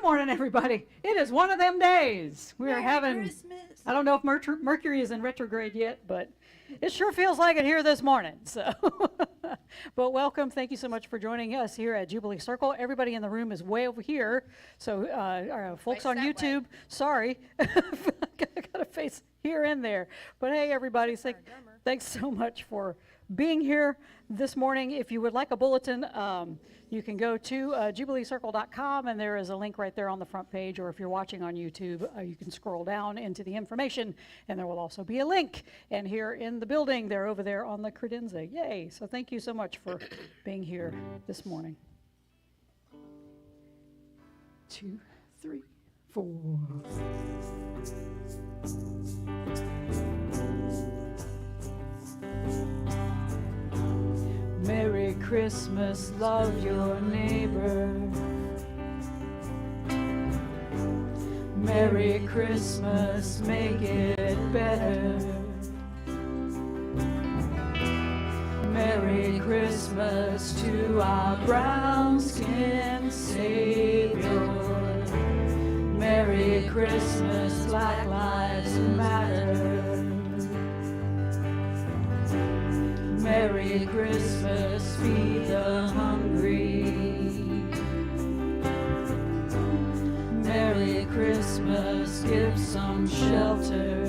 morning, everybody. It is one of them days. We are having, Christmas. I don't know if Mercury is in retrograde yet, but it sure feels like it here this morning. So, but welcome. Thank you so much for joining us here at Jubilee Circle. Everybody in the room is way over here. So, folks on YouTube, sorry, I got a face here and there. But hey, everybody, thanks so much for being here this morning. If you would like a bulletin, you can go to jubileecircle.com, and there is a link right there on the front page, or if you're watching on YouTube, you can scroll down into the information, and there will also be a link. And here in the building, they're over there on the credenza. Yay! So thank you so much for being here this morning. 2, 3, 4. Merry Christmas, love your neighbor. Merry Christmas, make it better. Merry Christmas to our brown-skinned Savior. Merry Christmas, Black Lives Matter. Merry Christmas, feed the hungry. Merry Christmas, give some shelter.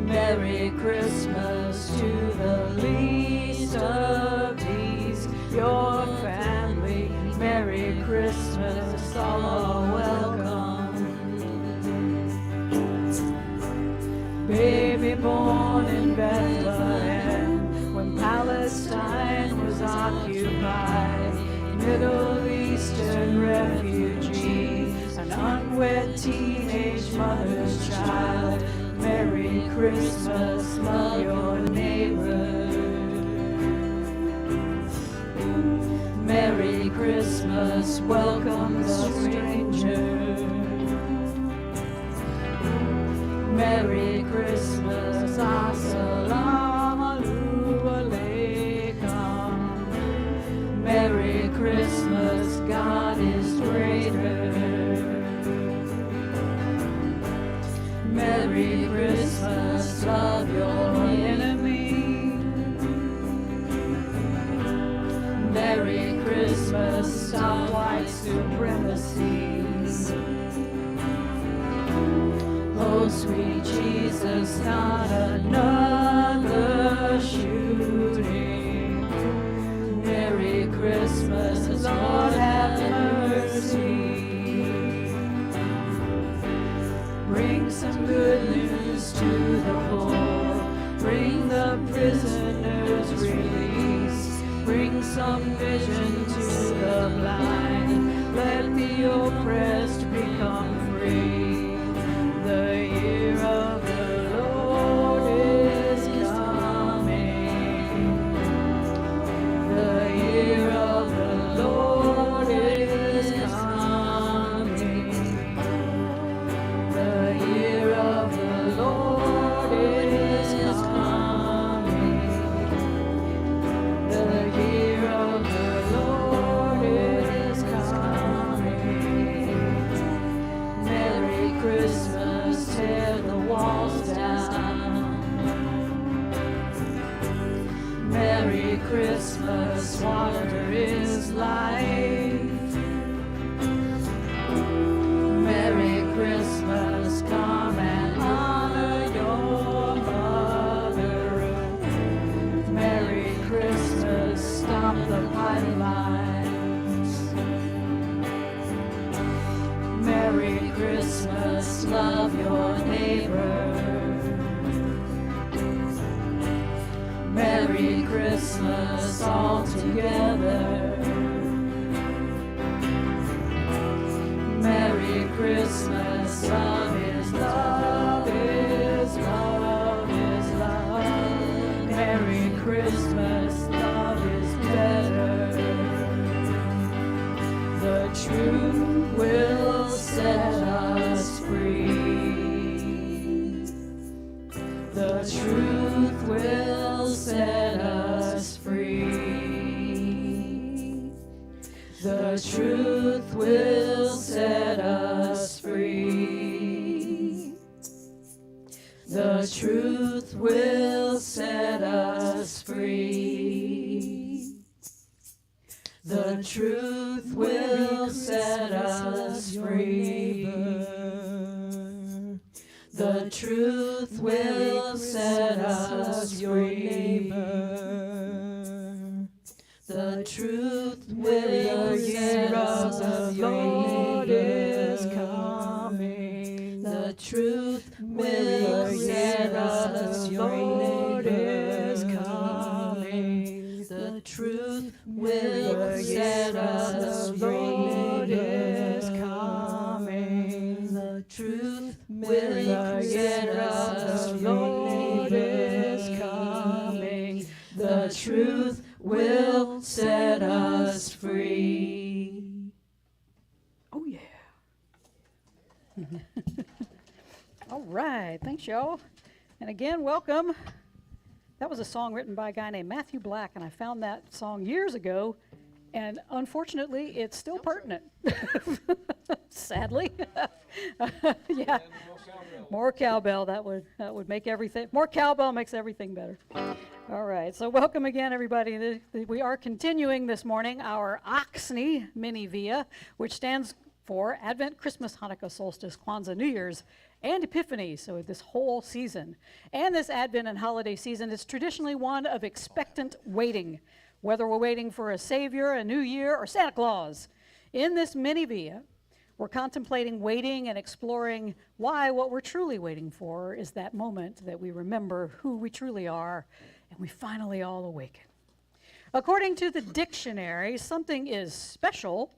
Merry Christmas to the least of these, your family. Merry Christmas, all are welcome. Baby born in Bethlehem, when Palestine was occupied, Middle Eastern refugee, an unwed teenage mother's child. Merry Christmas, love your neighbor. Merry Christmas, welcome the stranger. Merry Christmas, assalamu alaikum. Merry Christmas, God is greater. Merry Christmas, love your enemy. Merry Christmas, stop white supremacy. Oh, sweet Jesus, not another shooting. Merry Christmas, Lord have mercy. Bring some good news to the poor. Bring the prisoners release. Bring some vision to the blind. Let the oppressed become free. The year of the Lord is coming. The year of the Lord is coming. The year of the Lord is coming. The year of the Lord is coming. Merry Christmas, tear the walls down. Merry Christmas, water is life. Merry Christmas, come and honor your mother. Merry Christmas, stop the pipelines. Merry Christmas, love your neighbor. Merry Christmas, all together. Merry Christmas, love is love is love is love. Merry Christmas, love is better. The truth will set us free. The truth will set us free. The truth will set us free. The truth will set us free. The truth will set us free. The truth will set us free. The truth will set us free. The Lord is coming. The truth will set us free. The Lord is coming. The truth will set us free. The Lord is coming. The truth will set us free. The Lord is coming. The truth will set us free. Oh, yeah. All right. Thanks, y'all. And again, welcome. That was a song written by a guy named Matthew Black, and I found that song years ago, and unfortunately, it's still pertinent. Sadly. Yeah. More cowbell. That would make everything. More cowbell makes everything better. All right. So welcome again, everybody. We are continuing this morning our ACHSKNYE mini via, which stands for Advent, Christmas, Hanukkah, Solstice, Kwanzaa, New Year's, and Epiphany. So this whole season. And this Advent and holiday season is traditionally one of expectant waiting, whether we're waiting for a Savior, a New Year, or Santa Claus. In this mini via, we're contemplating waiting and exploring why what we're truly waiting for is that moment that we remember who we truly are and we finally all awaken. According to the dictionary, something is special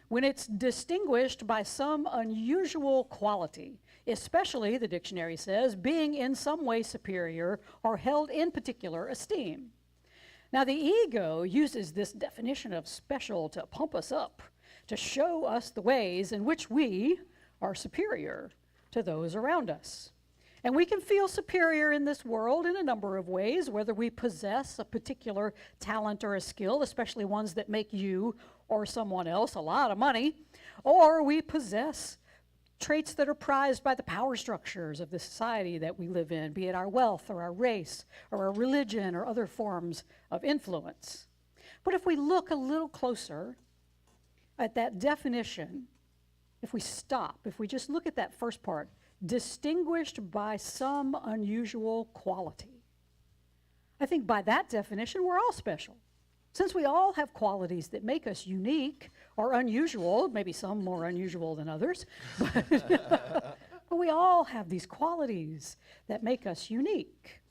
when it's distinguished by some unusual quality, especially, the dictionary says, being in some way superior or held in particular esteem. Now, the ego uses this definition of special to pump us up, to show us the ways in which we are superior to those around us. And we can feel superior in this world in a number of ways, whether we possess a particular talent or a skill, especially ones that make you or someone else a lot of money, or we possess traits that are prized by the power structures of the society that we live in, be it our wealth or our race or our religion or other forms of influence. But if we look a little closer at that definition, if we just look at that first part, distinguished by some unusual quality, I think by that definition, we're all special. Since we all have qualities that make us unique or unusual, maybe some more unusual than others, but we all have these qualities that make us unique.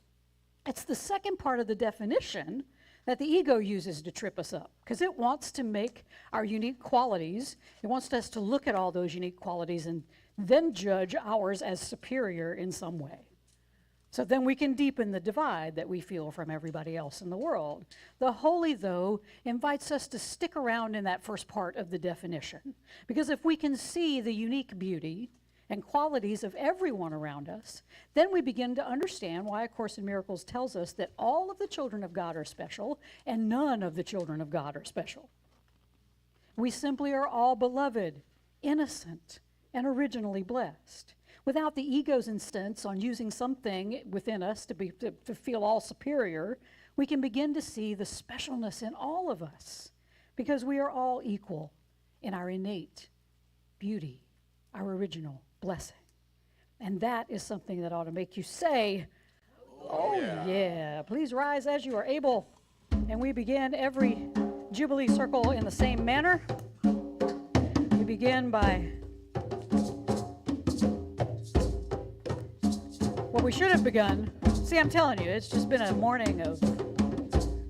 It's the second part of the definition that the ego uses to trip us up, because it wants to make our unique qualities, it wants us to look at all those unique qualities and then judge ours as superior in some way. So then we can deepen the divide that we feel from everybody else in the world. The holy, though, invites us to stick around in that first part of the definition, because if we can see the unique beauty and qualities of everyone around us, then we begin to understand why A Course in Miracles tells us that all of the children of God are special and none of the children of God are special. We simply are all beloved, innocent, and originally blessed. Without the ego's insistence on using something within us to feel all superior, we can begin to see the specialness in all of us, because we are all equal in our innate beauty, our original blessing. And that is something that ought to make you say, oh yeah. Please rise as you are able. And we begin every Jubilee circle in the same manner. We begin by what we should have begun. See, I'm telling you, it's just been a morning of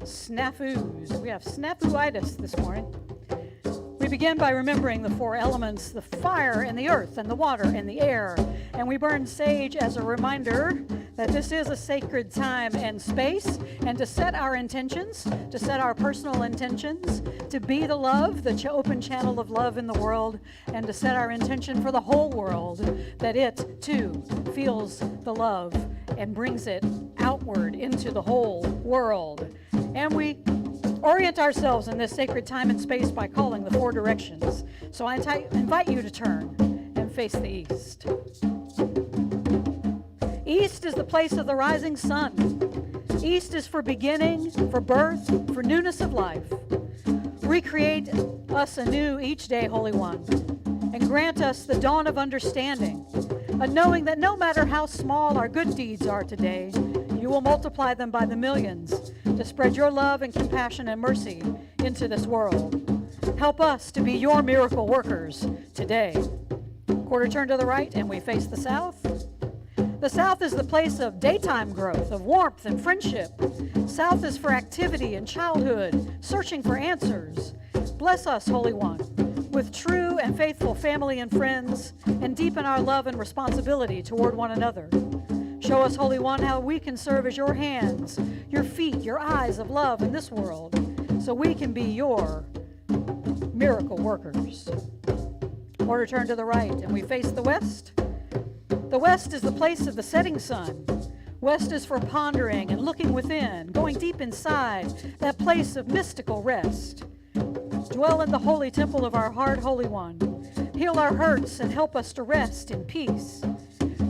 snafus. We have snafu-itis this morning. We begin by remembering the four elements, the fire and the earth and the water and the air. And we burn sage as a reminder that this is a sacred time and space, and to set our intentions, to set our personal intentions, to be the love, the open channel of love in the world, and to set our intention for the whole world, that it, too, feels the love and brings it outward into the whole world. And we orient ourselves in this sacred time and space by calling the 4 directions. So I invite you to turn and face the east. East is the place of the rising sun. East is for beginning, for birth, for newness of life. Recreate us anew each day, Holy One, and grant us the dawn of understanding, a knowing that no matter how small our good deeds are today, you will multiply them by the millions to spread your love and compassion and mercy into this world. Help us to be your miracle workers today. Quarter turn to the right, and we face the south. The south is the place of daytime growth, of warmth and friendship. South is for activity and childhood, searching for answers. Bless us, Holy One, with true and faithful family and friends, and deepen our love and responsibility toward one another. Show us, Holy One, how we can serve as your hands, your feet, your eyes of love in this world, so we can be your miracle workers. Quarter turn to the right, and we face the west. The west is the place of the setting sun. West is for pondering and looking within, going deep inside, that place of mystical rest. Dwell in the holy temple of our heart, Holy One. Heal our hurts and help us to rest in peace.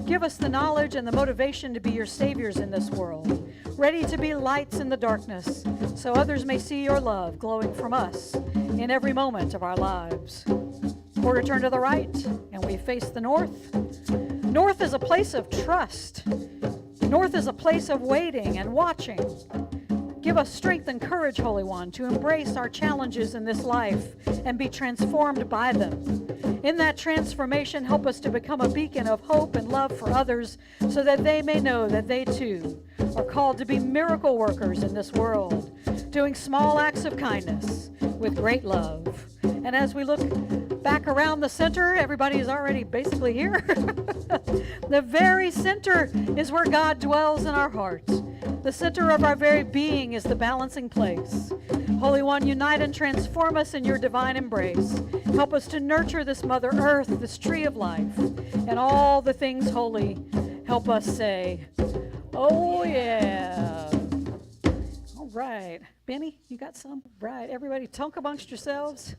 Give us the knowledge and the motivation to be your saviors in this world, ready to be lights in the darkness, so others may see your love glowing from us in every moment of our lives. Quarter turn to the right, and we face the north. North is a place of trust. North is a place of waiting and watching. Give us strength and courage, Holy One, to embrace our challenges in this life and be transformed by them. In that transformation, help us to become a beacon of hope and love for others so that they may know that they too are called to be miracle workers in this world, doing small acts of kindness with great love. And as we look back around the center, everybody is already basically here. The very center is where God dwells in our hearts. The center of our very being is the balancing place. Holy One, unite and transform us in your divine embrace. Help us to nurture this Mother Earth, this tree of life, and all the things holy. Help us say, oh yeah. All right. Benny, you got some? Right. Everybody talk amongst yourselves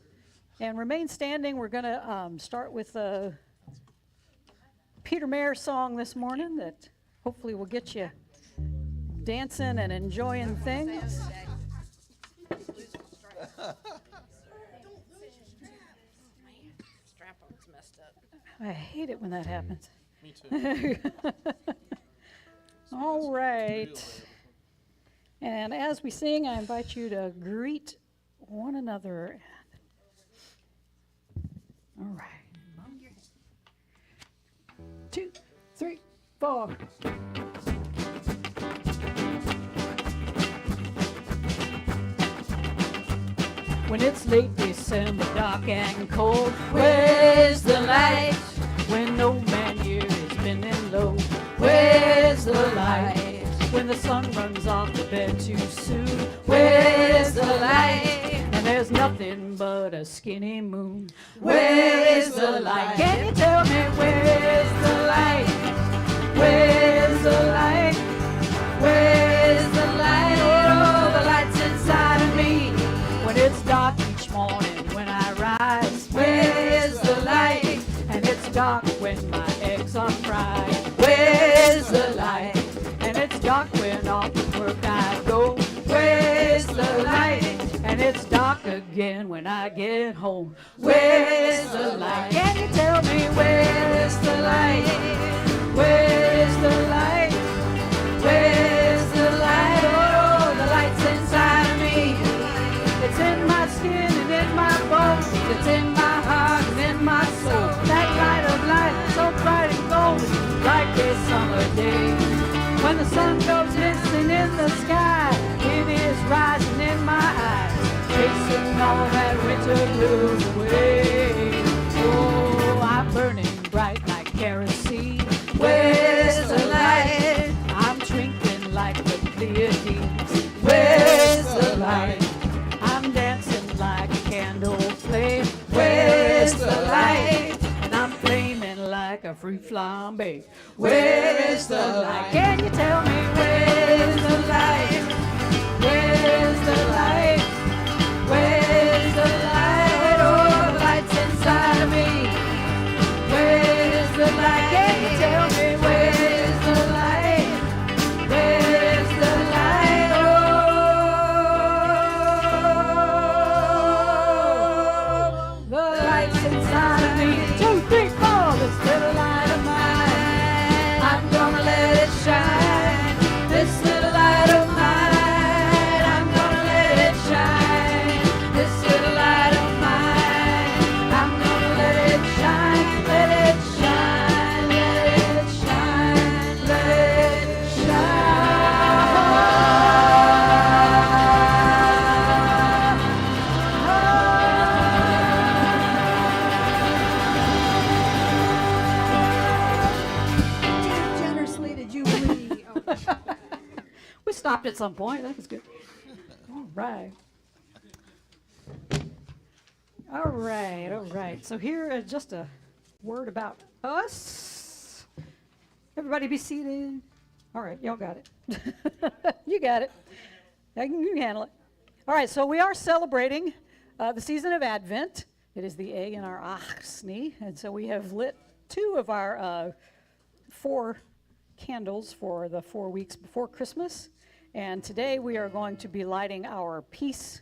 and remain standing. We're going to start with a Peter Mayer song this morning that hopefully will get you dancing and enjoying things. I hate it when that happens. Me too. All right. And as we sing, I invite you to greet one another. All right. 2, 3, 4. When it's late December, dark and cold, Where's the light? when no man here is bending low, Where's the light? when the sun runs off the bed too soon, Where's the light? and there's nothing but a skinny moon. Where is the light? Can you tell me Where's the light? Where's the light? Where's the light? Oh, the light's inside of me. when it's dark each morning when I rise? Where's the light? And it's dark when my eggs are fried. Where's the light? And it's dark when off to work I go. Where's the light? And it's dark again when I get home. Where's the light? Can you tell me Where's the light? Where's the light? Where's the light? Oh, the light's inside of me. it's in my skin and in my bones? It's in my heart and in my soul. That light of light, so bright and golden, like a summer day. When the sun goes missing in the sky, it is rising in my eyes, chasing all that winter blues away. Oh, I'm burning bright like kerosene. Where's the light? I'm twinkling like the Pleiades. Where's the light? I'm dancing like a candle flame. Where's the light? And I'm flaming like a fruit flambe. Where's the light? Can you tell me Where's the light? Where's the light? stopped at some point. That was good. All right. All right, all right. So here is just a word about us. Everybody be seated. All right, y'all got it. You got it. You can handle it. All right, so we are celebrating the season of Advent. It is the A in our ACHSKNYE, and so we have lit 2 of our 4 candles for the 4 weeks before Christmas. And today we are going to be lighting our peace.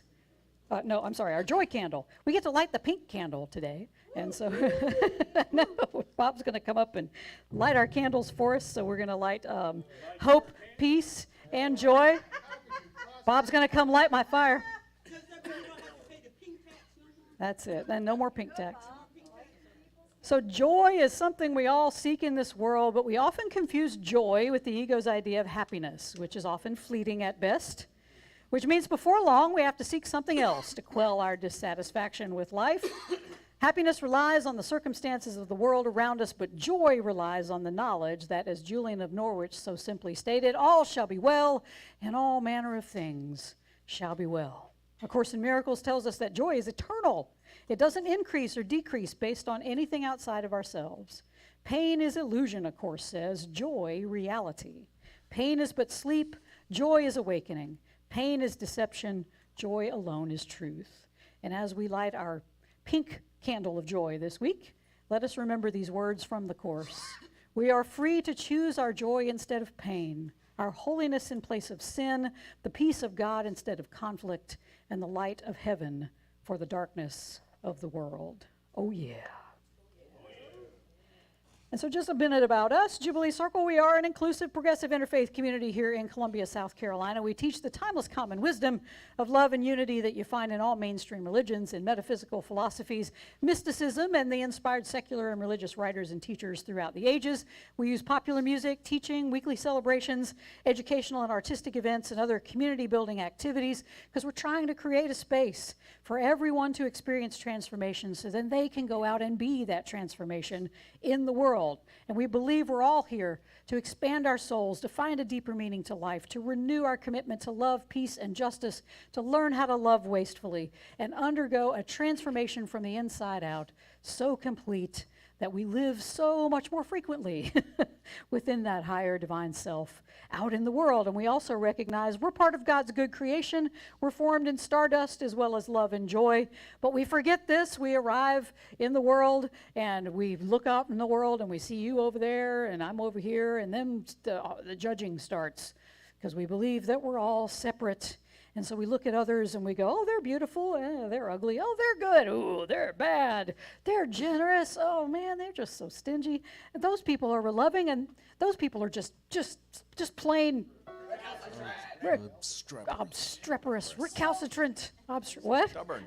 Our joy candle. We get to light the pink candle today. And so no, Bob's going to come up and light our candles for us. So we're going to light hope, peace, and joy. Bob's going to come light my fire. That's it. Then no more pink tax. So joy is something we all seek in this world, but we often confuse joy with the ego's idea of happiness, which is often fleeting at best. Which means before long, we have to seek something else to quell our dissatisfaction with life. Happiness relies on the circumstances of the world around us, but joy relies on the knowledge that, as Julian of Norwich so simply stated, all shall be well, and all manner of things shall be well. A Course in Miracles tells us that joy is eternal. It doesn't increase or decrease based on anything outside of ourselves. Pain is illusion, A Course says, joy reality. Pain is but sleep, joy is awakening. Pain is deception, joy alone is truth. And as we light our pink candle of joy this week, let us remember these words from the Course. We are free to choose our joy instead of pain, our holiness in place of sin, the peace of God instead of conflict, and the light of heaven for the darkness of the world. Oh yeah. And so just a minute about us. Jubilee Circle, we are an inclusive, progressive interfaith community here in Columbia, South Carolina. We teach the timeless common wisdom of love and unity that you find in all mainstream religions and metaphysical philosophies, mysticism, and the inspired secular and religious writers and teachers throughout the ages. We use popular music, teaching, weekly celebrations, educational and artistic events, and other community-building activities because we're trying to create a space for everyone to experience transformation so then they can go out and be that transformation in the world. And we believe we're all here to expand our souls, to find a deeper meaning to life, to renew our commitment to love, peace, and justice, to learn how to love wastefully, and undergo a transformation from the inside out so complete that we live so much more frequently within that higher divine self out in the world. And we also recognize we're part of God's good creation. We're formed in stardust as well as love and joy. But we forget this. We arrive in the world and we look out in the world and we see you over there and I'm over here, and then the judging starts because we believe that we're all separate. And so we look at others and we go, oh, they're beautiful. They're ugly. Oh, they're good. Oh, they're bad. They're generous. Oh, man, they're just so stingy. And those people are loving, and those people are just plain obstreperous, recalcitrant. What? Stubborn.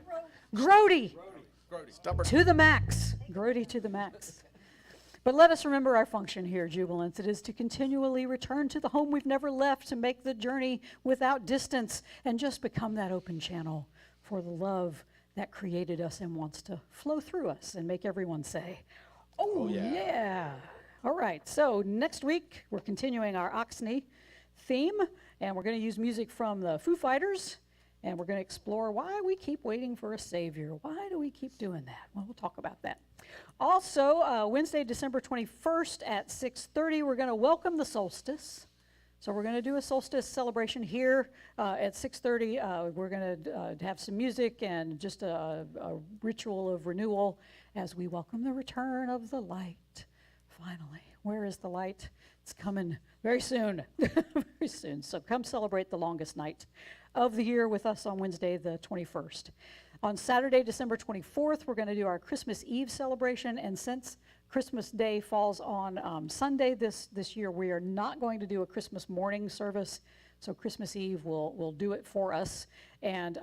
Grody. Stubborn. To the max. Grody to the max. But let us remember our function here, Jubilants. It is to continually return to the home we've never left, to make the journey without distance, and just become that open channel for the love that created us and wants to flow through us and make everyone say, oh yeah. All right, so next week we're continuing our ACHSKNYE theme, and we're going to use music from the Foo Fighters, and we're going to explore why we keep waiting for a savior. Why do we keep doing that? Well, we'll talk about that. Also, Wednesday, December 21st at 6:30, we're going to welcome the solstice. So we're going to do a solstice celebration here at 6:30. We're going to have some music and just a ritual of renewal as we welcome the return of the light. Finally, where is the light? It's coming very soon, very soon. So come celebrate the longest night of the year with us on Wednesday, the 21st. On Saturday, December 24th, we're going to do our Christmas Eve celebration, and since Christmas Day falls on Sunday this year, we are not going to do a Christmas morning service, so Christmas Eve will do it for us. And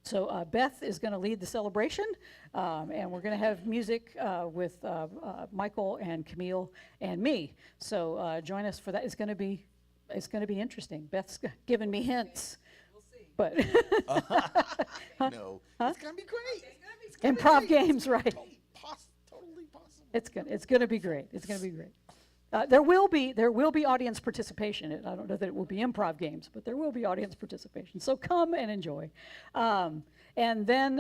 so Beth is going to lead the celebration, and we're going to have music with Michael and Camille and me. So join us for that. It's going to be interesting. Beth's given me hints. But No, it's gonna be great. Improv games, right? Totally possible. It's gonna be great. It's gonna be great. There will be audience participation. I don't know that it will be improv games, but there will be audience participation. So come and enjoy. And then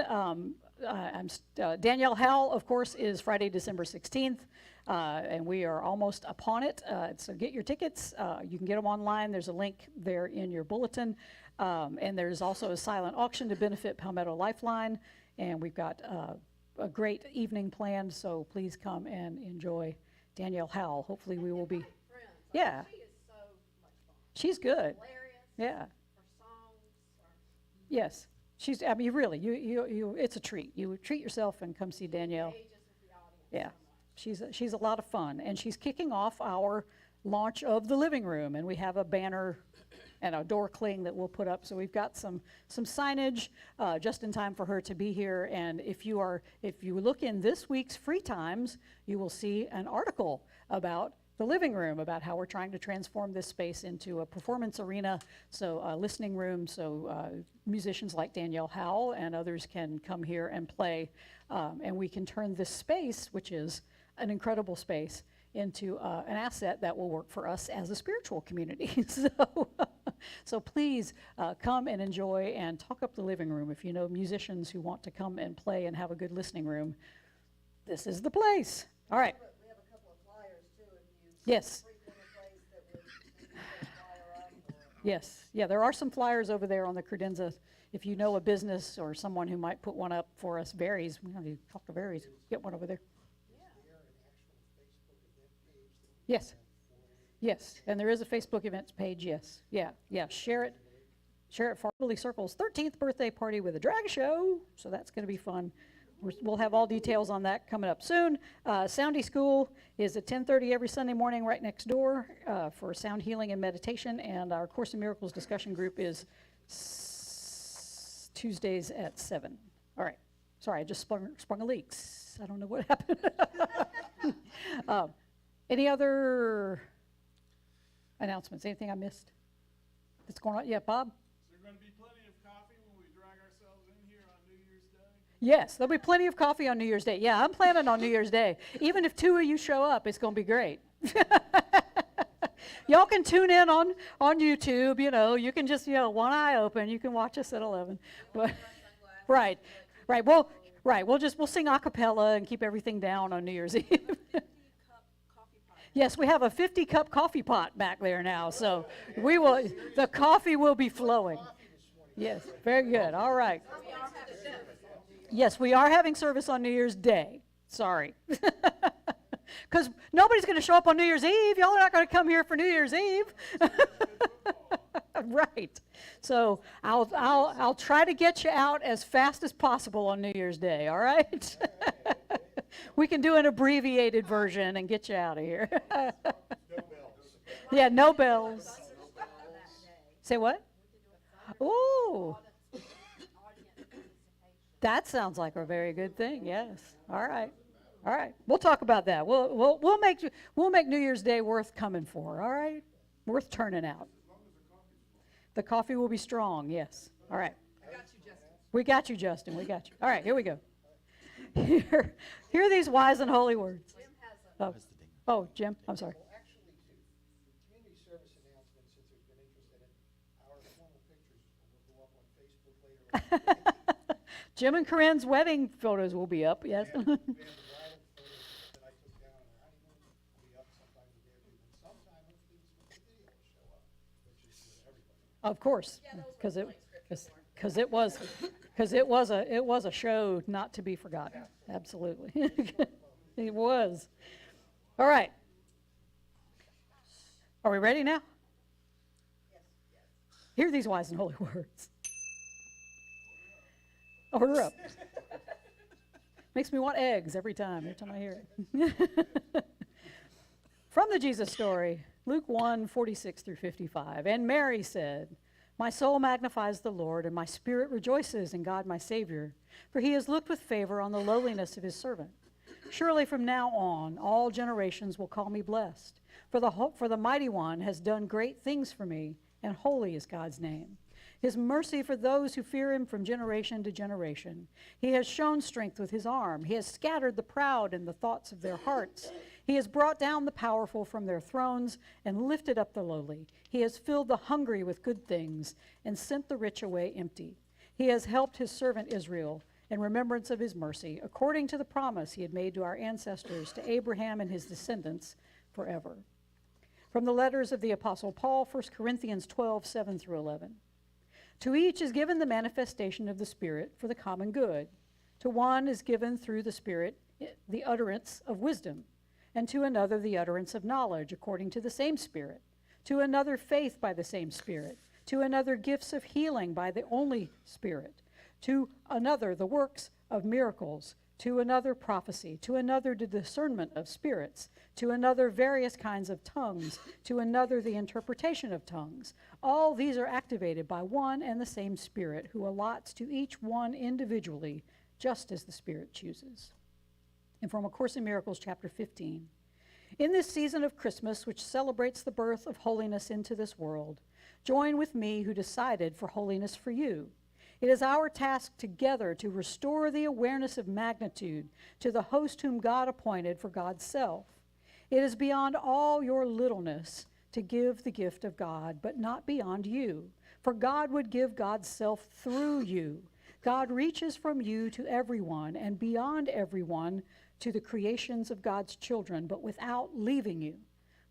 Danielle Howell, of course, is Friday, December 16th, and we are almost upon it. So get your tickets. You can get them online. There's a link there in your bulletin. And there's also a silent auction to benefit Palmetto Lifeline. And we've got a great evening planned, so please come and enjoy Danielle Howell. Hopefully we will be. Yeah. She is so much fun. She's good. Hilarious. Yeah. Her songs are Yes. I mean, really, it's a treat. You treat yourself and come see Danielle. contagious with the audience. Yeah. She's a lot of fun. And she's kicking off our launch of the living room. And we have a banner and a door cling that we'll put up. So we've got some signage just in time for her to be here. And if you look in this week's free times, you will see an article about the living room, about how we're trying to transform this space into a performance arena, so a listening room, so musicians like Danielle Howell and others can come here and play, and we can turn this space, which is an incredible space, into an asset that will work for us as a spiritual community. So please come and enjoy and talk up the living room. If you know musicians who want to come and play and have a good listening room, this is the place. All right. We have a couple of flyers too, if you Yes. frequent a place that would maybe put a flyer up or. Yes. Yeah, there are some flyers over there on the credenza. If you know a business or someone who might put one up for us, Barry's, we need to talk to Barry's, get one over there. Yes. Yes, and there is a Facebook events page, yes. Yeah, share it. Share it for Jubilee Circle's 13th birthday party with a drag show, so that's going to be fun. We'll have all details on that coming up soon. Soundy School is at 10:30 every Sunday morning right next door for sound healing and meditation, and our Course in Miracles discussion group is Tuesdays at 7. All right. Sorry, I just sprung a leak. I don't know what happened. Any other announcements? Anything I missed that's going on? Yeah, Bob? Is there going to be plenty of coffee when we drag ourselves in here on New Year's Day? Yes, there'll be plenty of coffee on New Year's Day. Yeah, I'm planning on New Year's Day. Even if 2 of you show up, it's going to be great. Y'all can tune in on YouTube, you can just, one eye open. You can watch us at 11. But, right. We'll sing a cappella and keep everything down on New Year's Eve. Yes, we have a 50-cup coffee pot back there now, so the coffee will be flowing. Yes, very good. All right. Yes, we are having service on New Year's Day. Sorry. Because nobody's going to show up on New Year's Eve. Y'all are not going to come here for New Year's Eve. Right. So I'll try to get you out as fast as possible on New Year's Day, all right? We can do an abbreviated version and get you out of here. No bells. Yeah, no bells. Say what? Ooh. That sounds like a very good thing, yes. All right. We'll talk about that. We'll make New Year's Day worth coming for, all right? Worth turning out. The coffee will be strong, yes. All right. We got you, Justin. We got you. All right, here we go. Hear these wise and holy words. Oh, Jim, I'm sorry. Well, actually, to community service announcements, since there's been interest in it, our formal pictures will go up on Facebook later. Jim and Corinne's wedding photos will be up, yes. And the bridal photos that I took down on our honeymoon will be up sometime today or two. And sometime, hopefully, the video will show up, which is for everybody. Of course, because it was a show not to be forgotten. Absolutely. It was. All right. Are we ready now? Hear these wise and holy words. Order up. Makes me want eggs every time I hear it. From the Jesus story, Luke 1:46-55. And Mary said, "My soul magnifies the Lord, and my spirit rejoices in God my Savior, for he has looked with favor on the lowliness of his servant. Surely from now on all generations will call me blessed, for the mighty one has done great things for me, and holy is God's name. His mercy for those who fear him from generation to generation. He has shown strength with his arm. He has scattered the proud in the thoughts of their hearts. He has brought down the powerful from their thrones and lifted up the lowly. He has filled the hungry with good things and sent the rich away empty. He has helped his servant Israel in remembrance of his mercy, according to the promise he had made to our ancestors, to Abraham and his descendants forever. From the letters of the Apostle Paul, 1 Corinthians 12, 7 through 11. To each is given the manifestation of the Spirit for the common good. To one is given through the Spirit the utterance of wisdom, and to another the utterance of knowledge according to the same Spirit. To another faith by the same Spirit. To another gifts of healing by the only Spirit. To another the works of miracles. To another prophecy. To another the discernment of spirits. To another various kinds of tongues. To another the interpretation of tongues. All these are activated by one and the same Spirit, who allots to each one individually, just as the Spirit chooses. And from A Course in Miracles, chapter 15. In this season of Christmas, which celebrates the birth of holiness into this world, join with me who decided for holiness for you. It is our task together to restore the awareness of magnitude to the host whom God appointed for God's self. It is beyond all your littleness to give the gift of God, but not beyond you, for God would give God's self through you. God reaches from you to everyone and beyond everyone to the creations of God's children, but without leaving you.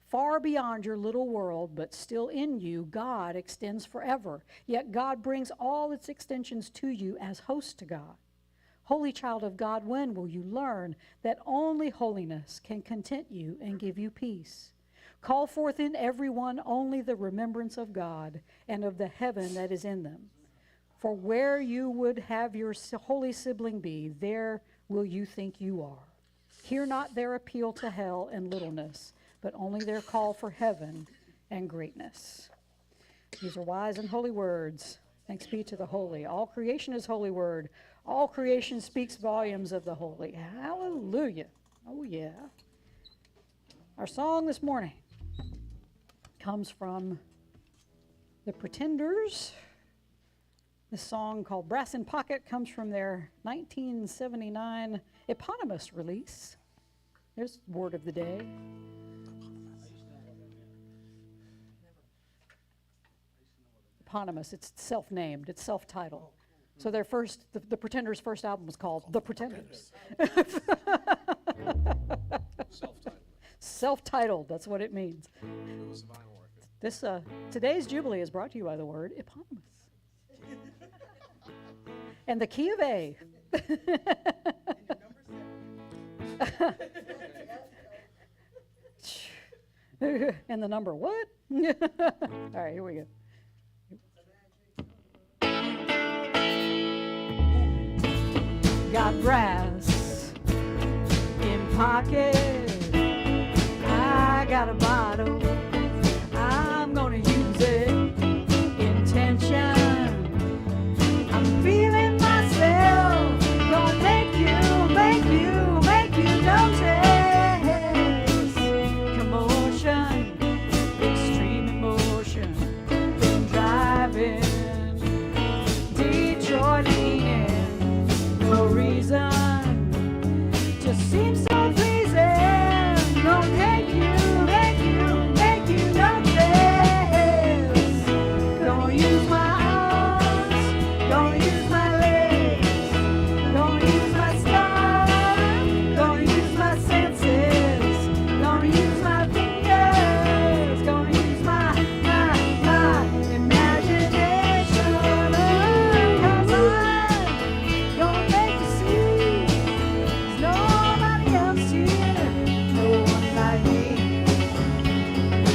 Far beyond your little world, but still in you, God extends forever. Yet God brings all its extensions to you as host to God. Holy child of God, when will you learn that only holiness can content you and give you peace? Call forth in everyone only the remembrance of God and of the heaven that is in them. For where you would have your holy sibling be, there will you think you are. Hear not their appeal to hell and littleness, but only their call for heaven and greatness. These are wise and holy words. Thanks be to the holy. All creation is holy word. All creation speaks volumes of the holy. Hallelujah. Oh, yeah. Our song this morning comes from the Pretenders. This song called Brass in Pocket comes from their 1979 eponymous release. There's the word of the day. Eponymous, it's self-named, it's self-titled. So their first, the Pretenders' first album was called The Pretenders. Self-titled. Self-titled, that's what it means. It was a vinyl record. This, today's Jubilee is brought to you by the word eponymous. And the key of A. And the number what? All right, here we go. Got brass in pocket. I got a bottle. I'm gonna use it. Intention. I'm feeling myself. Gonna make you notice. Commotion, extreme emotion. Been driving Detroit leaning. No reason. Just seems so pleasing. Gonna make you notice. Gonna use my arms. Gonna use my legs. Gonna use my stomach. Gonna use my senses. Gonna use my fingers. Gonna use my imagination. Come on. Gonna make you see. There's nobody else here. No one like me.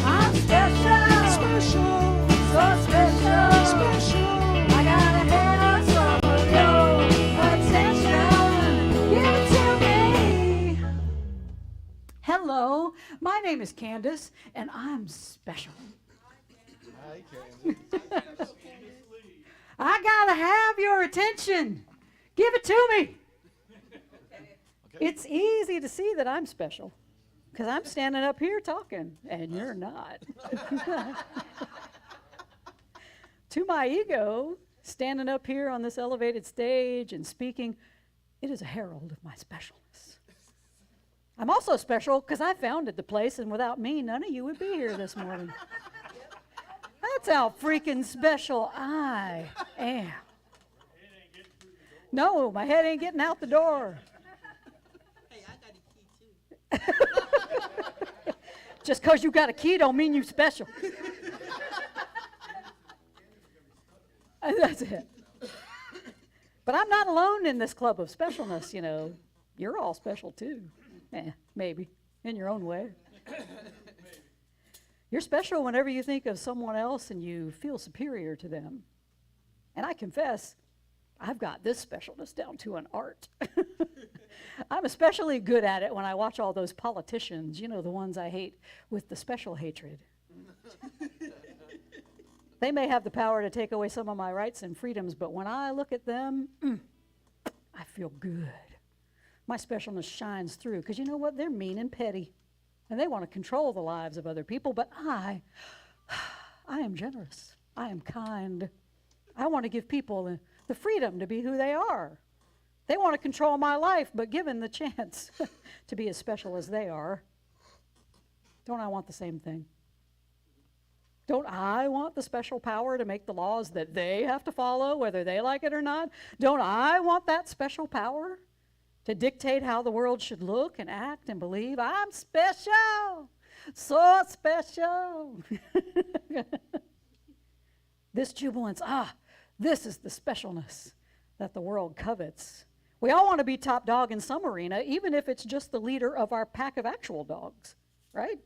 I'm special. Special. So special. Special. I gotta have some of your attention. Give it to me. Hello, my name is Candace, and I'm special. Hi, Candace. I gotta have your attention. Give it to me. It's easy to see that I'm special because I'm standing up here talking and you're not. To my ego, standing up here on this elevated stage and speaking, it is a herald of my specialness. I'm also special because I founded the place, and without me, none of you would be here this morning. That's how freaking special I am. No, my head ain't getting out the door. Hey, I got a key too. Just because you got a key don't mean you special. That's it. But I'm not alone in this club of specialness, you know. You're all special too. Maybe, in your own way. You're special whenever you think of someone else and you feel superior to them. And I confess, I've got this specialness down to an art. I'm especially good at it when I watch all those politicians, you know, the ones I hate with the special hatred. They may have the power to take away some of my rights and freedoms, but when I look at them, I feel good. My specialness shines through, because you know what? They're mean and petty, and they want to control the lives of other people, but I am generous. I am kind. I want to give people the freedom to be who they are. They want to control my life, but given the chance to be as special as they are, don't I want the same thing? Don't I want the special power to make the laws that they have to follow, whether they like it or not? Don't I want that special power to dictate how the world should look and act and believe? I'm special, so special. This jubilance, this is the specialness that the world covets. We all want to be top dog in some arena, even if it's just the leader of our pack of actual dogs, right?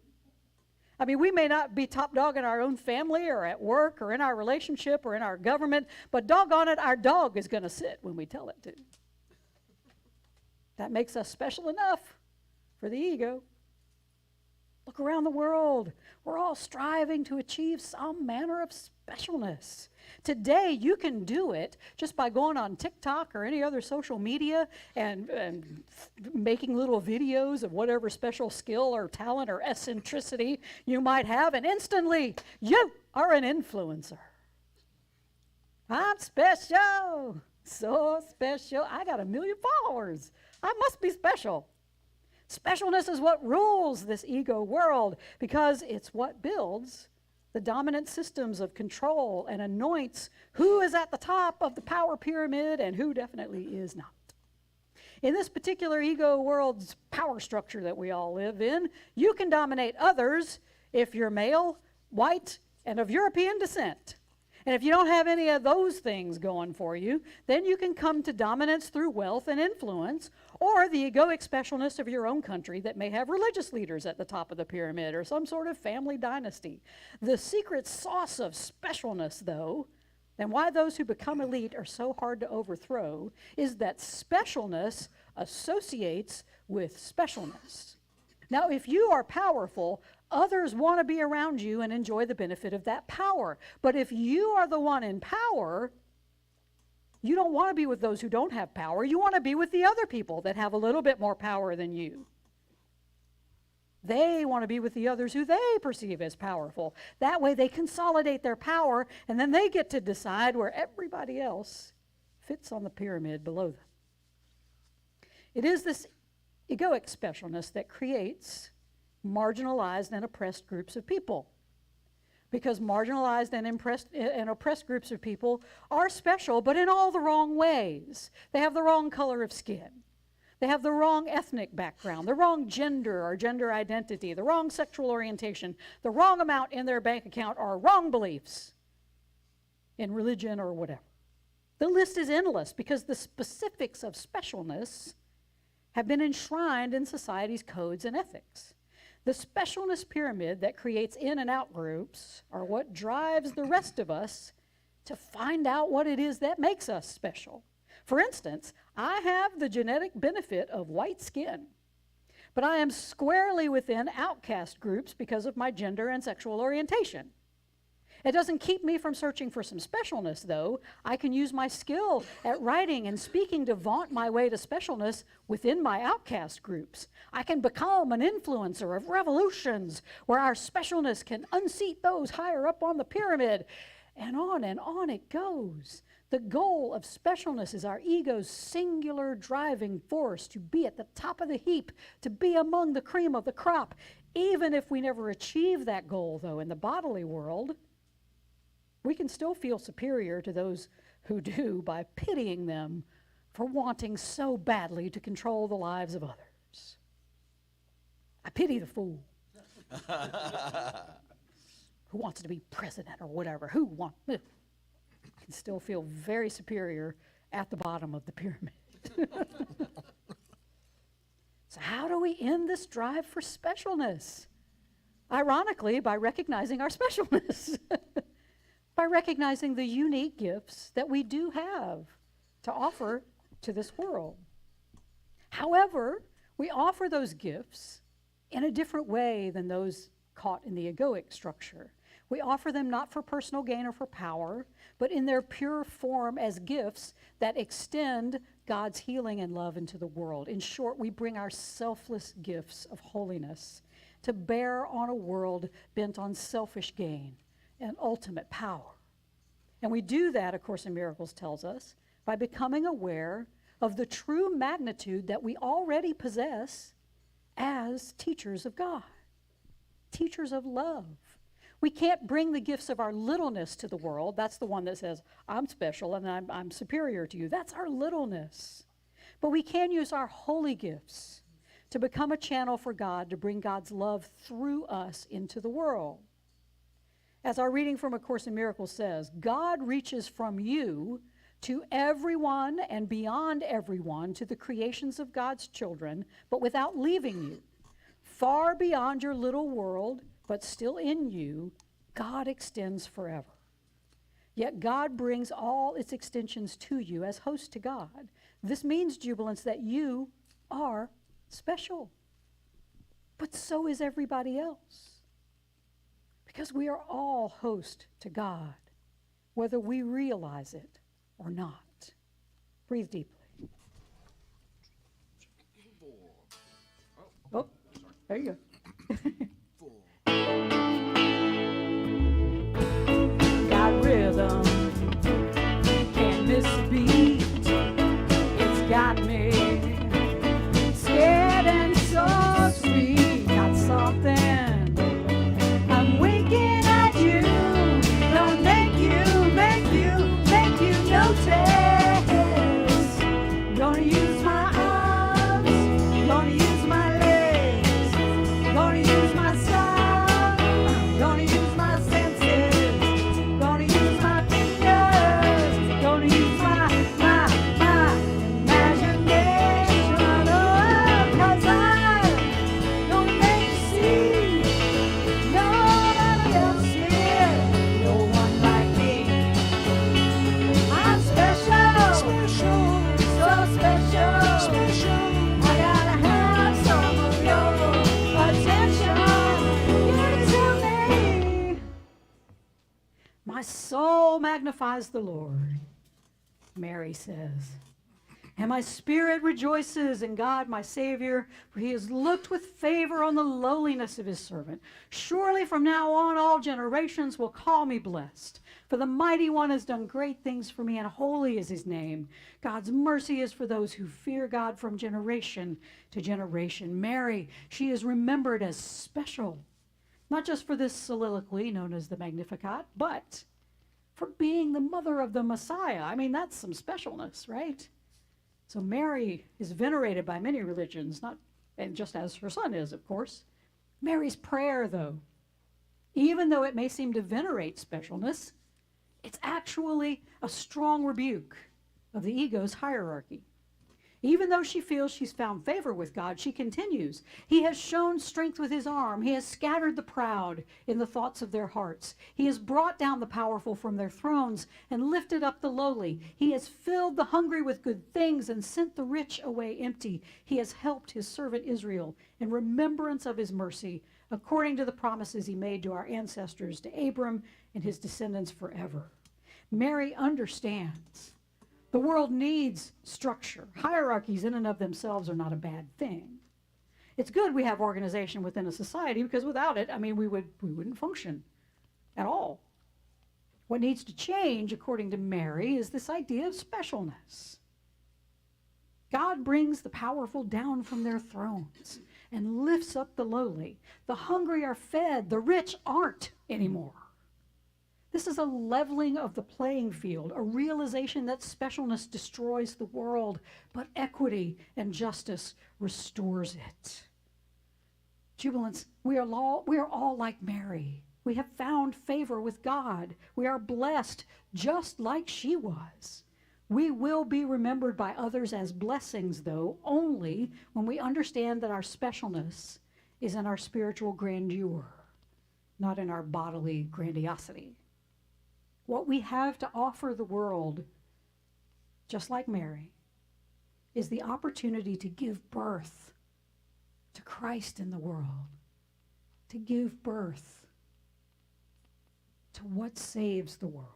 I mean, we may not be top dog in our own family or at work or in our relationship or in our government, but doggone it, our dog is going to sit when we tell it to. That makes us special enough for the ego. Look around the world. We're all striving to achieve some manner of specialness. Today, you can do it just by going on TikTok or any other social media and making little videos of whatever special skill or talent or eccentricity you might have, and instantly, you are an influencer. I'm special, so special. I got 1 million followers. I must be special. Specialness is what rules this ego world, because it's what builds the dominant systems of control and anoints who is at the top of the power pyramid and who definitely is not. In this particular ego world's power structure that we all live in, you can dominate others if you're male, white, and of European descent. And if you don't have any of those things going for you, then you can come to dominance through wealth and influence, or the egoic specialness of your own country that may have religious leaders at the top of the pyramid or some sort of family dynasty. The secret sauce of specialness, though, and why those who become elite are so hard to overthrow, is that specialness associates with specialness. Now, if you are powerful, others want to be around you and enjoy the benefit of that power. But if you are the one in power, you don't want to be with those who don't have power. You want to be with the other people that have a little bit more power than you. They want to be with the others who they perceive as powerful. That way they consolidate their power, and then they get to decide where everybody else fits on the pyramid below them. It is this egoic specialness that creates marginalized and oppressed groups of people. Because marginalized and oppressed groups of people are special, but in all the wrong ways. They have the wrong color of skin. They have the wrong ethnic background, the wrong gender or gender identity, the wrong sexual orientation, the wrong amount in their bank account, or wrong beliefs in religion or whatever. The list is endless because the specifics of specialness have been enshrined in society's codes and ethics. The specialness pyramid that creates in and out groups are what drives the rest of us to find out what it is that makes us special. For instance, I have the genetic benefit of white skin, but I am squarely within outcast groups because of my gender and sexual orientation. It doesn't keep me from searching for some specialness, though. I can use my skill at writing and speaking to vaunt my way to specialness within my outcast groups. I can become an influencer of revolutions where our specialness can unseat those higher up on the pyramid. and on it goes. The goal of specialness is our ego's singular driving force to be at the top of the heap, to be among the cream of the crop. Even if we never achieve that goal, though, in the bodily world, we can still feel superior to those who do by pitying them for wanting so badly to control the lives of others. I pity the fool who wants to be president or whatever, can still feel very superior at the bottom of the pyramid. So how do we end this drive for specialness? Ironically, by recognizing our specialness, by recognizing the unique gifts that we do have to offer to this world. However, we offer those gifts in a different way than those caught in the egoic structure. We offer them not for personal gain or for power, but in their pure form as gifts that extend God's healing and love into the world. In short, we bring our selfless gifts of holiness to bear on a world bent on selfish gain and ultimate power. And we do that, A Course in Miracles tells us, by becoming aware of the true magnitude that we already possess as teachers of God, teachers of love. We can't bring the gifts of our littleness to the world. That's the one that says, I'm special and I'm superior to you. That's our littleness. But we can use our holy gifts to become a channel for God, to bring God's love through us into the world. As our reading from A Course in Miracles says, God reaches from you to everyone and beyond everyone, to the creations of God's children, but without leaving you. Far beyond your little world, but still in you, God extends forever. Yet God brings all its extensions to you as host to God. This means, jubilants, that you are special. But so is everybody else. Because we are all host to God, whether we realize it or not. Breathe deeply. Oh, there you go. Got rhythm, can't miss a beat. It's got me scared and so sweet. Got something, I'm winking at you. Don't make you notice. Gonna use my arms, gonna use my legs, gonna use my sound, gonna use my senses, gonna use my fingers, gonna use my imagination. Oh, 'cause I'm gonna make you see nobody else here, no one like me. I'm special, so special. I gotta have some of your attention. Give it to me. My soul magnifies the Lord, Mary says, and my spirit rejoices in God my Savior, for he has looked with favor on the lowliness of his servant. Surely from now on all generations will call me blessed. For the Mighty One has done great things for me, and holy is his name. God's mercy is for those who fear God from generation to generation. Mary, she is remembered as special, not just for this soliloquy known as the Magnificat, but for being the mother of the Messiah. I mean, that's some specialness, right? So Mary is venerated by many religions, and just as her son is, of course. Mary's prayer, though, even though it may seem to venerate specialness, it's actually a strong rebuke of the ego's hierarchy. Even though she feels she's found favor with God, she continues. He has shown strength with his arm. He has scattered the proud in the thoughts of their hearts. He has brought down the powerful from their thrones and lifted up the lowly. He has filled the hungry with good things and sent the rich away empty. He has helped his servant Israel in remembrance of his mercy, according to the promises he made to our ancestors, to Abram and his descendants forever. Mary understands. The world needs structure. Hierarchies in and of themselves are not a bad thing. It's good we have organization within a society, because without it, I mean, we wouldn't function at all. What needs to change, according to Mary, is this idea of specialness. God brings the powerful down from their thrones and lifts up the lowly. The hungry are fed, the rich aren't anymore. This is a leveling of the playing field, a realization that specialness destroys the world, but equity and justice restores it. Jubilants, we are all like Mary. We have found favor with God. We are blessed just like she was. We will be remembered by others as blessings, though, only when we understand that our specialness is in our spiritual grandeur, not in our bodily grandiosity. What we have to offer the world, just like Mary, is the opportunity to give birth to Christ in the world, to give birth to what saves the world.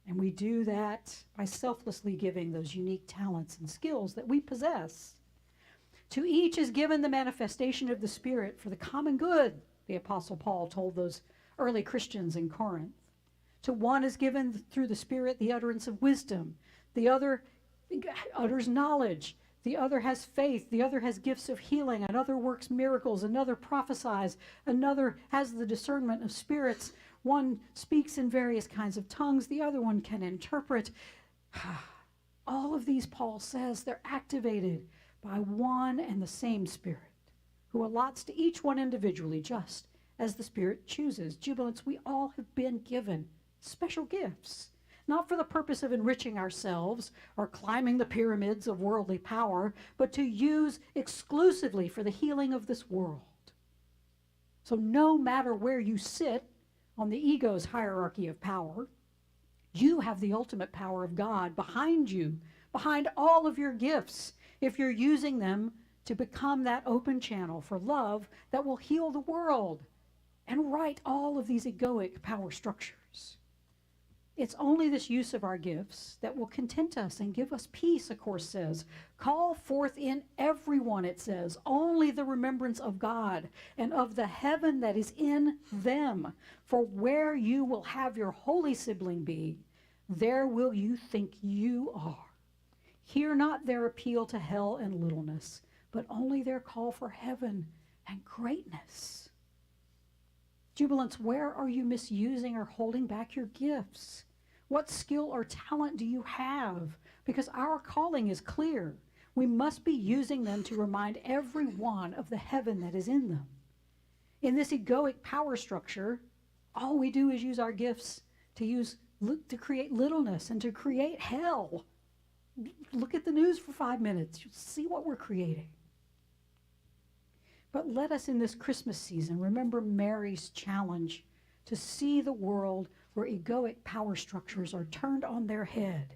And we do that by selflessly giving those unique talents and skills that we possess. To each is given the manifestation of the Spirit for the common good, the Apostle Paul told those early Christians in Corinth. To one is given through the Spirit the utterance of wisdom. The other utters knowledge. The other has faith. The other has gifts of healing. Another works miracles. Another prophesies. Another has the discernment of spirits. One speaks in various kinds of tongues. The other one can interpret. All of these, Paul says, they're activated by one and the same Spirit, who allots to each one individually just as the Spirit chooses. Jubilants, we all have been given special gifts, not for the purpose of enriching ourselves or climbing the pyramids of worldly power, but to use exclusively for the healing of this world. So no matter where you sit on the ego's hierarchy of power, you have the ultimate power of God behind you, behind all of your gifts, if you're using them to become that open channel for love that will heal the world and right all of these egoic power structures. It's only this use of our gifts that will content us and give us peace, of course, says. Call forth in everyone, it says, only the remembrance of God and of the heaven that is in them. For where you will have your holy sibling be, there will you think you are. Hear not their appeal to hell and littleness, but only their call for heaven and greatness. Jubilants, where are you misusing or holding back your gifts? What skill or talent do you have? Because our calling is clear. We must be using them to remind everyone of the heaven that is in them. In this egoic power structure, all we do is use our gifts to create littleness and to create hell. Look at the news for 5 minutes. You'll see what we're creating. But let us in this Christmas season remember Mary's challenge to see the world where egoic power structures are turned on their head,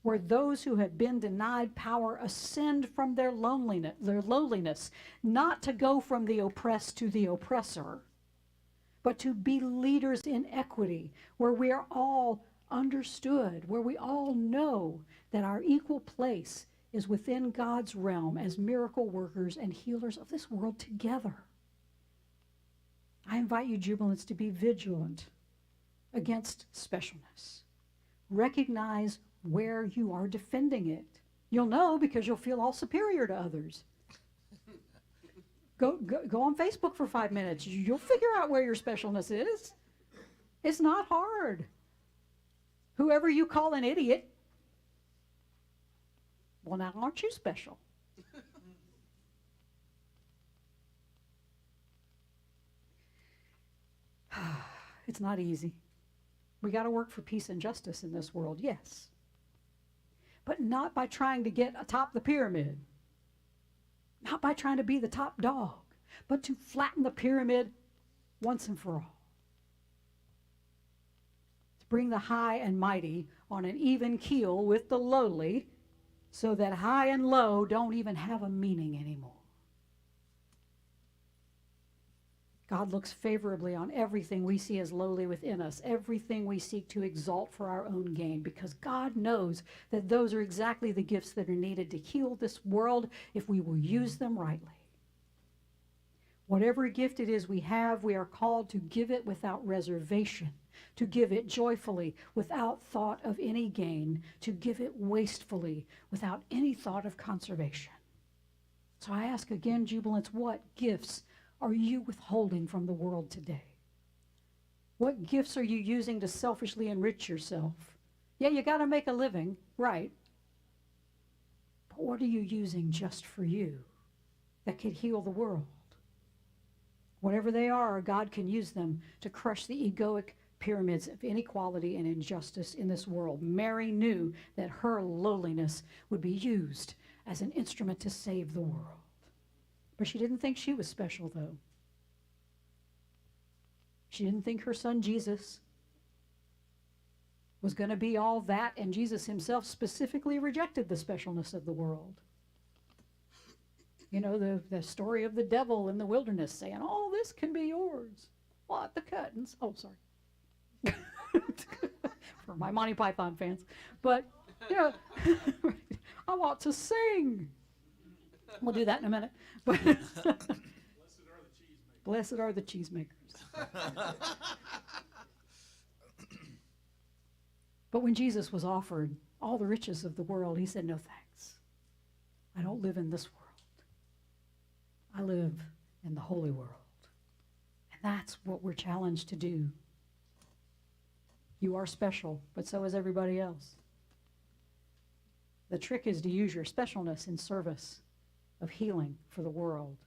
where those who have been denied power ascend from their lowliness, not to go from the oppressed to the oppressor, but to be leaders in equity, where we are all understood, where we all know that our equal place is within God's realm as miracle workers and healers of this world together. I invite you, Jubilants, to be vigilant against specialness. Recognize where you are defending it. You'll know because you'll feel all superior to others. Go on Facebook for 5 minutes. You'll figure out where your specialness is. It's not hard. Whoever you call an idiot, well, now aren't you special? It's not easy. We got to work for peace and justice in this world, yes. But not by trying to get atop the pyramid. Not by trying to be the top dog, but to flatten the pyramid once and for all. To bring the high and mighty on an even keel with the lowly, so that high and low don't even have a meaning anymore. God looks favorably on everything we see as lowly within us, everything we seek to exalt for our own gain, because God knows that those are exactly the gifts that are needed to heal this world if we will use them rightly. Whatever gift it is we have, we are called to give it without reservation to give it joyfully without thought of any gain, to give it wastefully without any thought of conservation. So I ask again, Jubilants, what gifts are you withholding from the world today? What gifts are you using to selfishly enrich yourself? Yeah, you got to make a living, right? But what are you using just for you that could heal the world? Whatever they are, God can use them to crush the egoic pyramids of inequality and injustice in this world. Mary knew that her lowliness would be used as an instrument to save the world. But she didn't think she was special, though. She didn't think her son Jesus was going to be all that, and Jesus himself specifically rejected the specialness of the world. You know, the story of the devil in the wilderness saying, all this can be yours. What? The curtains? Oh, sorry. For my Monty Python fans. But, you know, I want to sing. We'll do that in a minute. But blessed are the cheesemakers. But when Jesus was offered all the riches of the world, he said, no thanks. I don't live in this world. I live in the holy world. And that's what we're challenged to do. You are special, but so is everybody else. The trick is to use your specialness in service of healing for the world.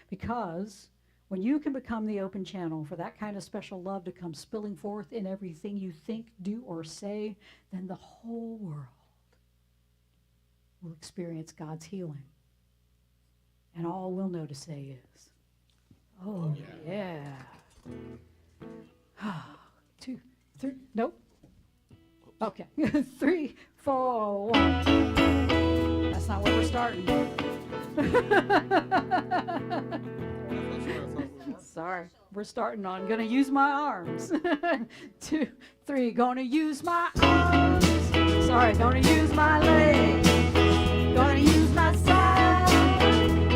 Because when you can become the open channel for that kind of special love to come spilling forth in everything you think, do, or say, then the whole world will experience God's healing. And all we'll know to say is, oh, yeah. 2, 3, nope. Okay, 3, 4, 1. That's not where we're starting. Sorry, we're starting on gonna use my arms. 2, 3, gonna use my arms. Sorry, gonna use my legs. Gonna use my side.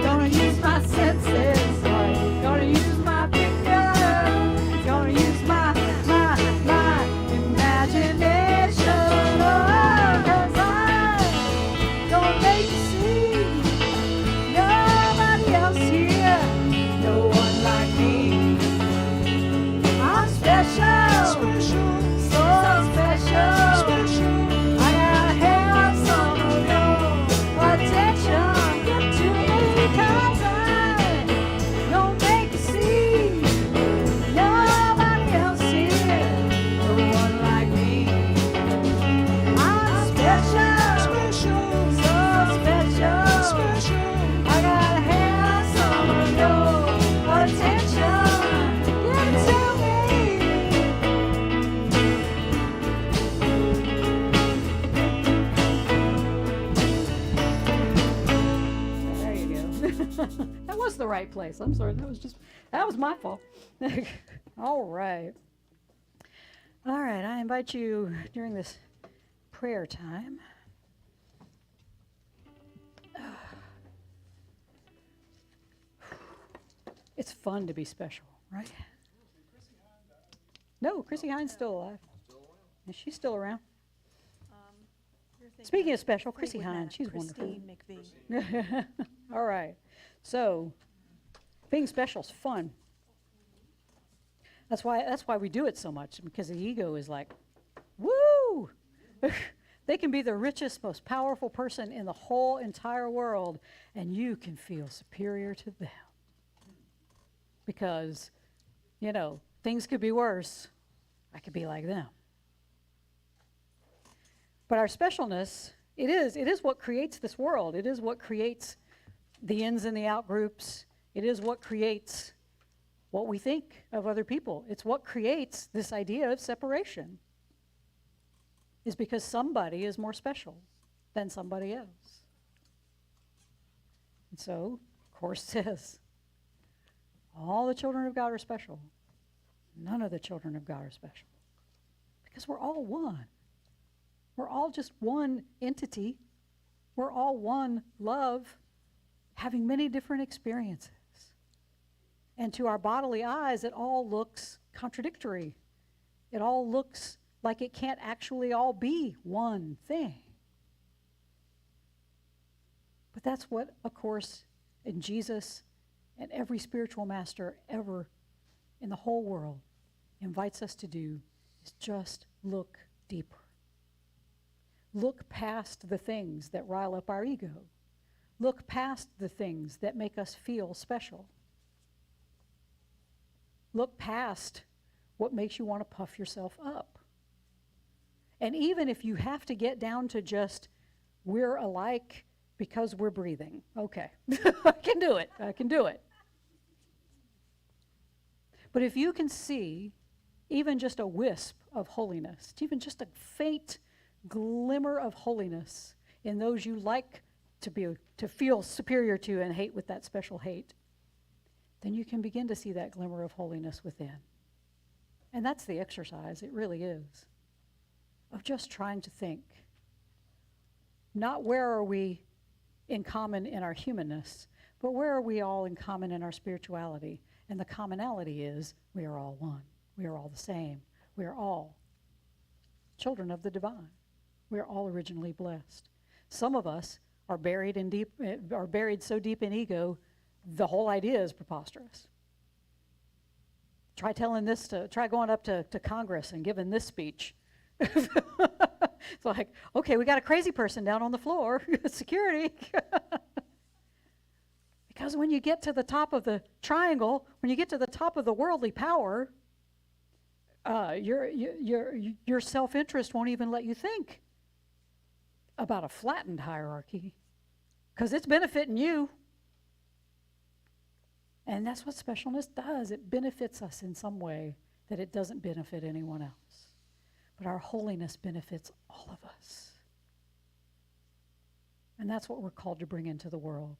Gonna use my senses. Sorry, gonna use my fingers. Gonna use my imagination. Oh, 'cause I'm gonna make you see nobody else here. No one like me. I'm special, so special. I gotta have some of your attention. Get to me 'cause I'm gonna make you see nobody else here. No one like me. I'm special, so special. I gotta have some of your attention. Give it to me. There you go. That was the right place. I'm sorry. That was my fault. All right. All right. I invite you during this prayer time. It's fun to be special, right? No, Chrissy Hines still alive. And she's still around. Speaking of special, Chrissy Hines, she's wonderful. McVie. All right. So, being special is fun. That's why we do it so much, because the ego is like, woo! They can be the richest, most powerful person in the whole entire world, and you can feel superior to them. Because, you know, things could be worse. I could be like them. But our specialness, it is what creates this world. It is what creates the ins and the out groups. It is what creates what we think of other people. It's what creates this idea of separation. Is because somebody is more special than somebody else. And so, of course, says, all the children of God are special. None of the children of God are special. Because we're all one. We're all just one entity. We're all one love, having many different experiences. And to our bodily eyes, it all looks contradictory. It all looks like it can't actually all be one thing. But that's what A Course in Jesus and every spiritual master ever in the whole world invites us to do, is just look deeper. Look past the things that rile up our ego. Look past the things that make us feel special. Look past what makes you want to puff yourself up. And even if you have to get down to just, we're alike because we're breathing. Okay, I can do it. I can do it. But if you can see even just a wisp of holiness, even just a faint glimmer of holiness in those you like to feel superior to and hate with that special hate, then you can begin to see that glimmer of holiness within. And that's the exercise, it really is, of just trying to think. Not where are we in common in our humanness, but where are we all in common in our spirituality? And the commonality is we are all one. We are all the same. We are all children of the divine. We are all originally blessed. Some of us are buried so deep in ego, the whole idea is preposterous. Try going up to Congress and giving this speech. It's like, okay, we got a crazy person down on the floor, security. Because when you get to the top of the triangle, when you get to the top of the worldly power, your self-interest won't even let you think about a flattened hierarchy, because it's benefiting you. And that's what specialness does. It benefits us in some way that it doesn't benefit anyone else. But our holiness benefits all of us. And that's what we're called to bring into the world.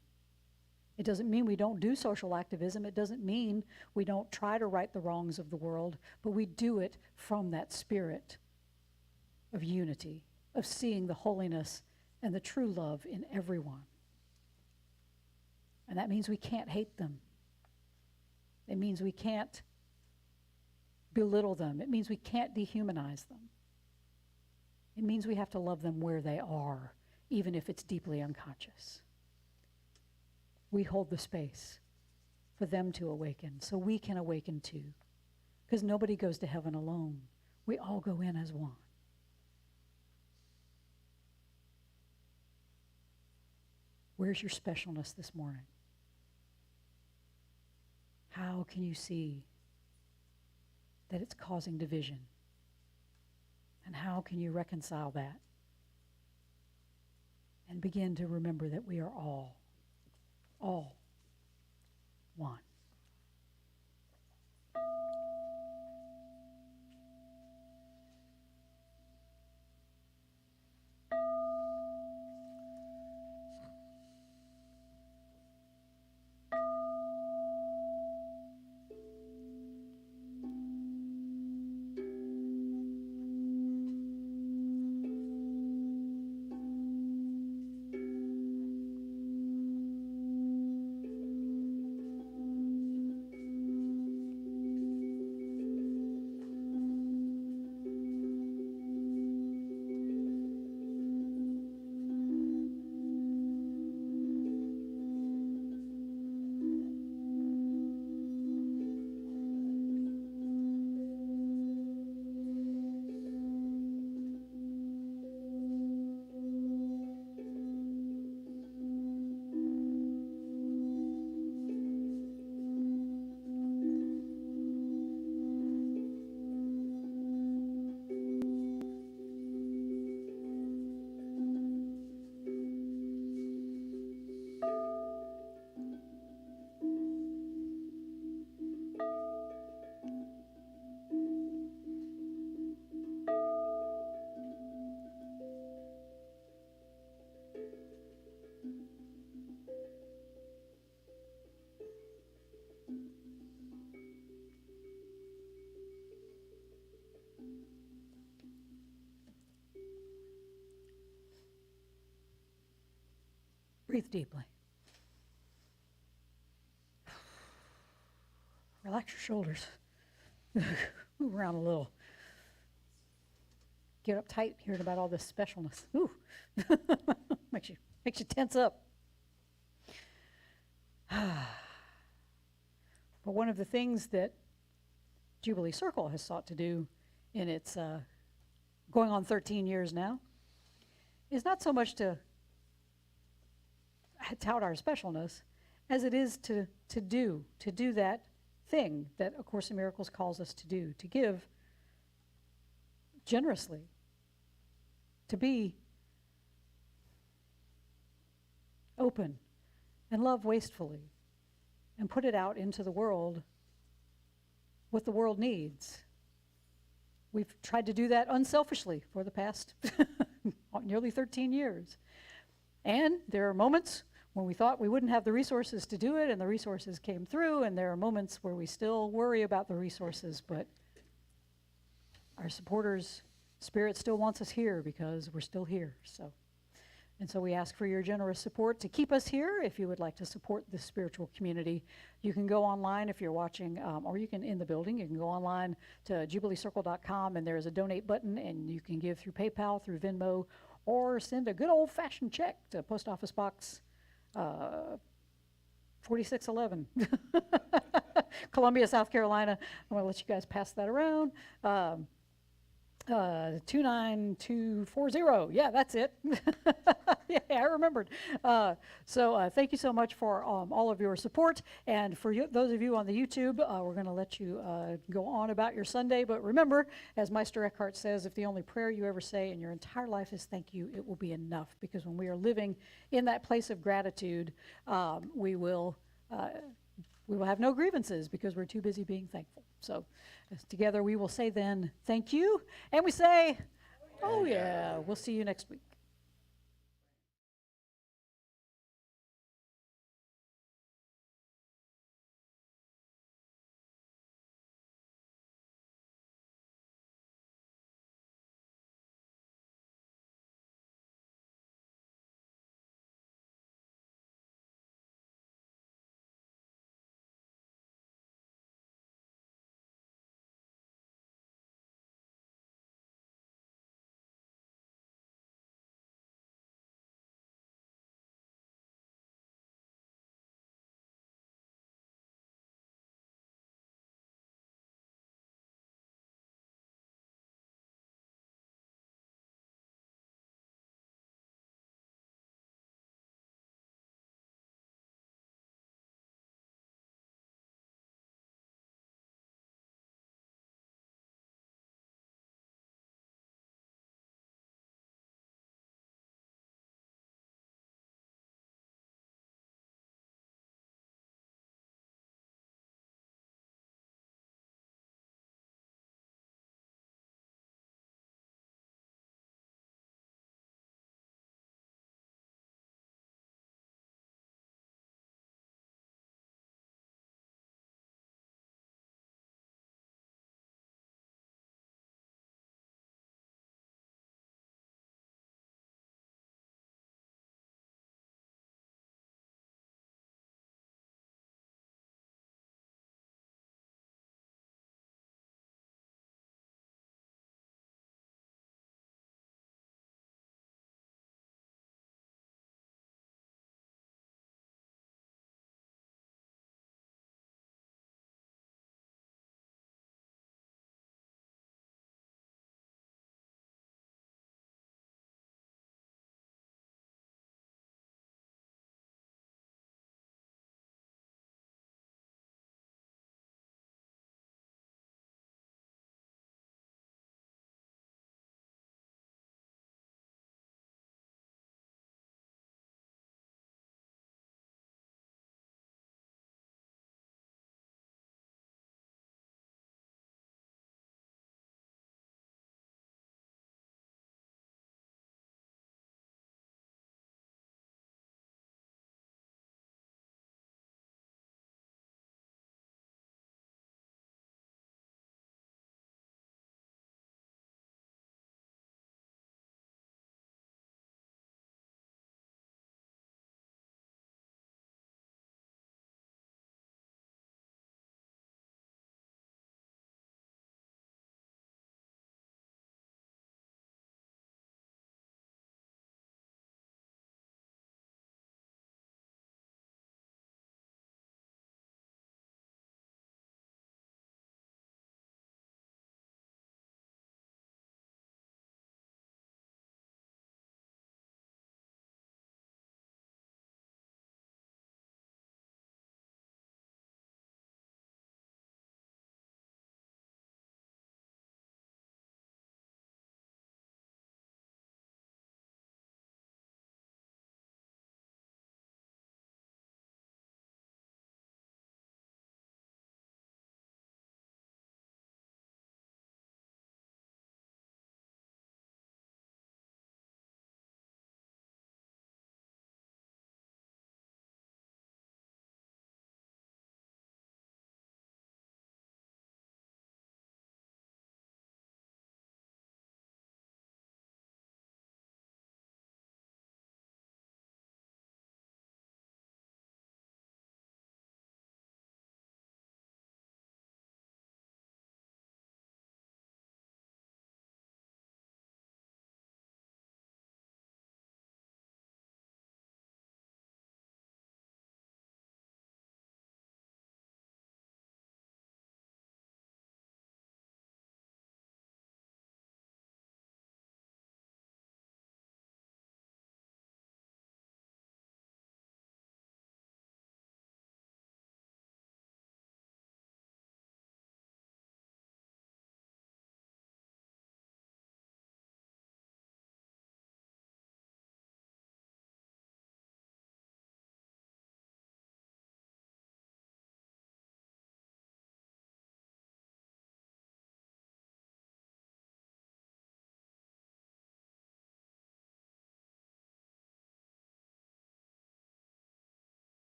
It doesn't mean we don't do social activism. It doesn't mean we don't try to right the wrongs of the world, but we do it from that spirit of unity, of seeing the holiness and the true love in everyone. And that means we can't hate them. It means we can't belittle them. It means we can't dehumanize them. It means we have to love them where they are, even if it's deeply unconscious. We hold the space for them to awaken, so we can awaken too. Because nobody goes to heaven alone. We all go in as one. Where's your specialness this morning? How can you see that it's causing division? And how can you reconcile that? And begin to remember that we are all one. Breathe deeply. Relax your shoulders. Move around a little. get uptight hearing about all this specialness. Ooh, makes you tense up. But one of the things that Jubilee Circle has sought to do in its going on 13 years now is not so much to tout our specialness as it is to do that thing that A Course in Miracles calls us to do, to give generously, to be open and love wastefully and put it out into the world what the world needs. We've tried to do that unselfishly for the past nearly 13 years. And there are moments when we thought we wouldn't have the resources to do it, and the resources came through, and there are moments where we still worry about the resources, but our supporters' spirit still wants us here because we're still here. And so we ask for your generous support to keep us here. If you would like to support this spiritual community, you can go online if you're watching, or you can in the building. You can go online to jubileecircle.com, and there's a donate button, and you can give through PayPal, through Venmo, or send a good old-fashioned check to Post Office Box 4611, Columbia, South Carolina. I'm going to let you guys pass that around. 29240. Yeah, that's it. Yeah, I remembered. So thank you so much for all of your support. And for you, those of you on the YouTube, we're going to let you go on about your Sunday. But remember, as Meister Eckhart says, if the only prayer you ever say in your entire life is thank you, it will be enough. Because when we are living in that place of gratitude, we will have no grievances because we're too busy being thankful. So together we will say then, thank you. And we say, oh yeah, we'll see you next week.